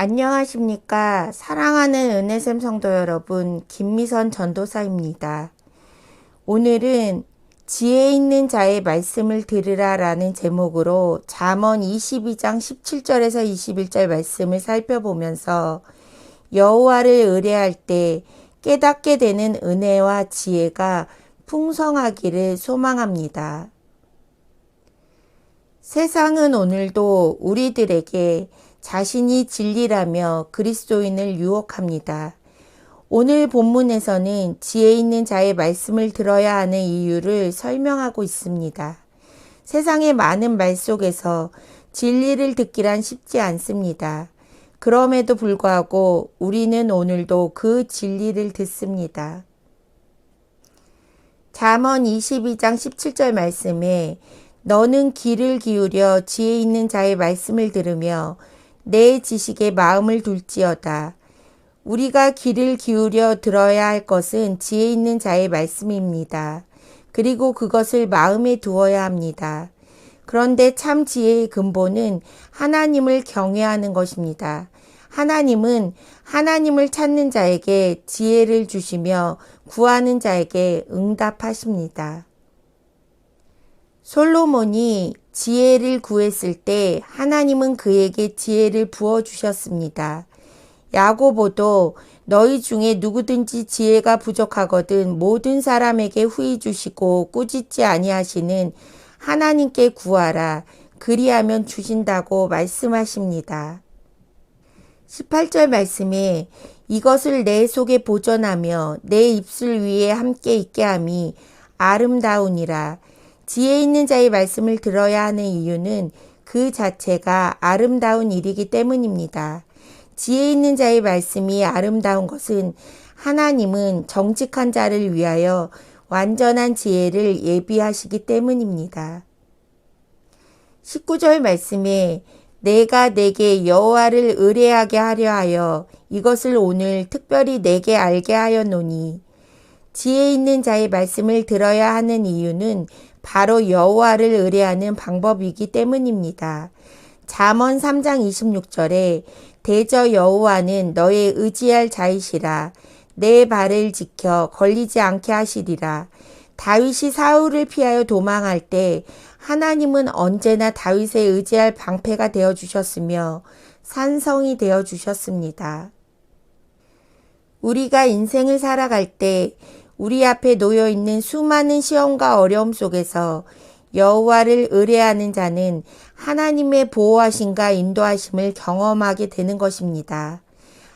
안녕하십니까. 사랑하는 은혜샘 성도 여러분, 김미선 전도사입니다. 오늘은 지혜 있는 자의 말씀을 들으라 라는 제목으로 잠언 22장 17절에서 21절 말씀을 살펴보면서 여호와를 의뢰할 때 깨닫게 되는 은혜와 지혜가 풍성하기를 소망합니다. 세상은 오늘도 우리들에게 자신이 진리라며 그리스도인을 유혹합니다. 오늘 본문에서는 지혜 있는 자의 말씀을 들어야 하는 이유를 설명하고 있습니다. 세상의 많은 말 속에서 진리를 듣기란 쉽지 않습니다. 그럼에도 불구하고 우리는 오늘도 그 진리를 듣습니다. 잠언 22장 17절 말씀에 너는 귀를 기울여 지혜 있는 자의 말씀을 들으며 내 지식에 마음을 둘지어다. 우리가 귀를 기울여 들어야 할 것은 지혜 있는 자의 말씀입니다. 그리고 그것을 마음에 두어야 합니다. 그런데 참 지혜의 근본은 하나님을 경외하는 것입니다. 하나님은 하나님을 찾는 자에게 지혜를 주시며 구하는 자에게 응답하십니다. 솔로몬이 지혜를 구했을 때 하나님은 그에게 지혜를 부어주셨습니다. 야고보도 너희 중에 누구든지 지혜가 부족하거든 모든 사람에게 후히 주시고 꾸짖지 아니하시는 하나님께 구하라. 그리하면 주신다고 말씀하십니다. 18절 말씀에 이것을 내 속에 보존하며 내 입술 위에 함께 있게 함이 아름다우니라. 지혜 있는 자의 말씀을 들어야 하는 이유는 그 자체가 아름다운 일이기 때문입니다. 지혜 있는 자의 말씀이 아름다운 것은 하나님은 정직한 자를 위하여 완전한 지혜를 예비하시기 때문입니다. 19절 말씀에 내가 내게 여호와를 의뢰하게 하려 하여 이것을 오늘 특별히 내게 알게 하였노니 지혜 있는 자의 말씀을 들어야 하는 이유는 바로 여호와를 의뢰하는 방법이기 때문입니다. 잠언 3장 26절에 대저 여호와는 너의 의지할 자이시라. 내 발을 지켜 걸리지 않게 하시리라. 다윗이 사울을 피하여 도망할 때 하나님은 언제나 다윗의 의지할 방패가 되어주셨으며 산성이 되어주셨습니다. 우리가 인생을 살아갈 때 우리 앞에 놓여있는 수많은 시험과 어려움 속에서 여호와를 의뢰하는 자는 하나님의 보호하심과 인도하심을 경험하게 되는 것입니다.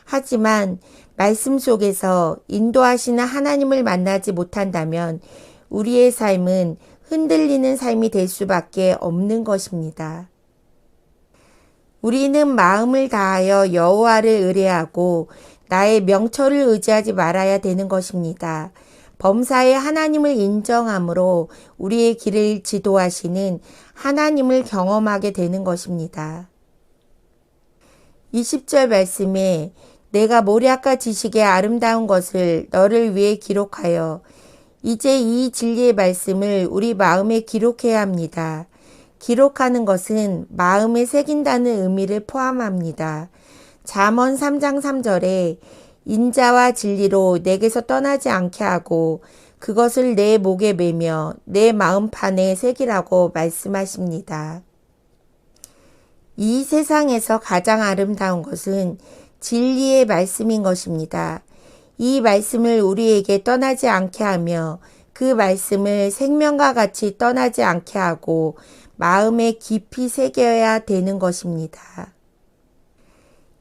하지만 말씀 속에서 인도하시는 하나님을 만나지 못한다면 우리의 삶은 흔들리는 삶이 될 수밖에 없는 것입니다. 우리는 마음을 다하여 여호와를 의뢰하고 나의 명철을 의지하지 말아야 되는 것입니다. 범사에 하나님을 인정함으로 우리의 길을 지도하시는 하나님을 경험하게 되는 것입니다. 20절 말씀에 내가 모략과 지식의 아름다운 것을 너를 위해 기록하여 이제 이 진리의 말씀을 우리 마음에 기록해야 합니다. 기록하는 것은 마음에 새긴다는 의미를 포함합니다. 잠언 3장 3절에 인자와 진리로 내게서 떠나지 않게 하고 그것을 내 목에 매며 내 마음판에 새기라고 말씀하십니다. 이 세상에서 가장 아름다운 것은 진리의 말씀인 것입니다. 이 말씀을 우리에게 떠나지 않게 하며 그 말씀을 생명과 같이 떠나지 않게 하고 마음에 깊이 새겨야 되는 것입니다.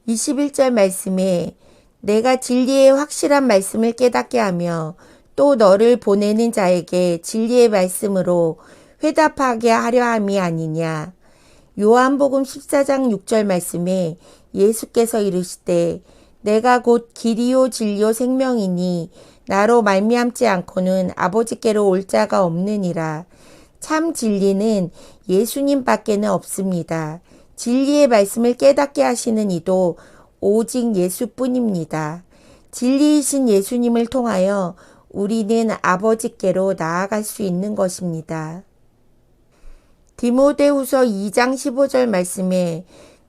21절 말씀에 내가 진리의 확실한 말씀을 깨닫게 하며 또 너를 보내는 자에게 진리의 말씀으로 회답하게 하려 함이 아니냐. 요한복음 14장 6절 말씀에 예수께서 이르시되 내가 곧 길이요 진리요 생명이니 나로 말미암지 않고는 아버지께로 올 자가 없느니라. 참 진리는 예수님밖에는 없습니다. 진리의 말씀을 깨닫게 하시는 이도 오직 예수뿐입니다. 진리이신 예수님을 통하여 우리는 아버지께로 나아갈 수 있는 것입니다. 디모데후서 2장 15절 말씀에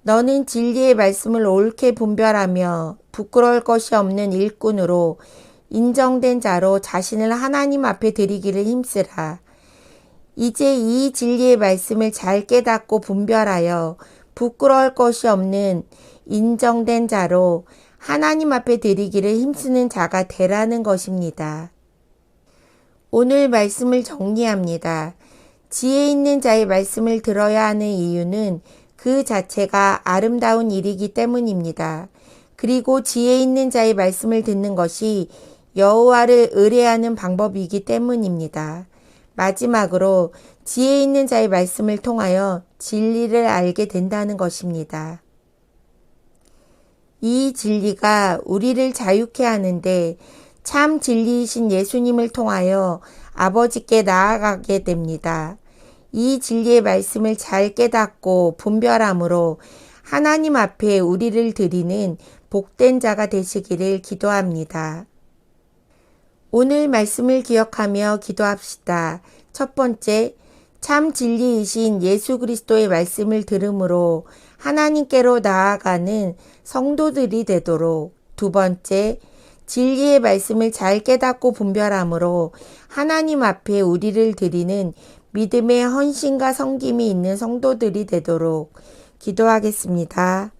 너는 진리의 말씀을 옳게 분별하며 부끄러울 것이 없는 일꾼으로 인정된 자로 자신을 하나님 앞에 드리기를 힘쓰라. 이제 이 진리의 말씀을 잘 깨닫고 분별하여 부끄러울 것이 없는 인정된 자로 하나님 앞에 드리기를 힘쓰는 자가 되라는 것입니다. 오늘 말씀을 정리합니다. 지혜 있는 자의 말씀을 들어야 하는 이유는 그 자체가 아름다운 일이기 때문입니다. 그리고 지혜 있는 자의 말씀을 듣는 것이 여호와를 의뢰하는 방법이기 때문입니다. 마지막으로 지혜 있는 자의 말씀을 통하여 진리를 알게 된다는 것입니다. 이 진리가 우리를 자유케 하는데 참 진리이신 예수님을 통하여 아버지께 나아가게 됩니다. 이 진리의 말씀을 잘 깨닫고 분별함으로 하나님 앞에 우리를 드리는 복된 자가 되시기를 기도합니다. 오늘 말씀을 기억하며 기도합시다. 첫 번째, 참 진리이신 예수 그리스도의 말씀을 들음으로 하나님께로 나아가는 성도들이 되도록. 두 번째, 진리의 말씀을 잘 깨닫고 분별함으로 하나님 앞에 우리를 드리는 믿음의 헌신과 섬김이 있는 성도들이 되도록 기도하겠습니다.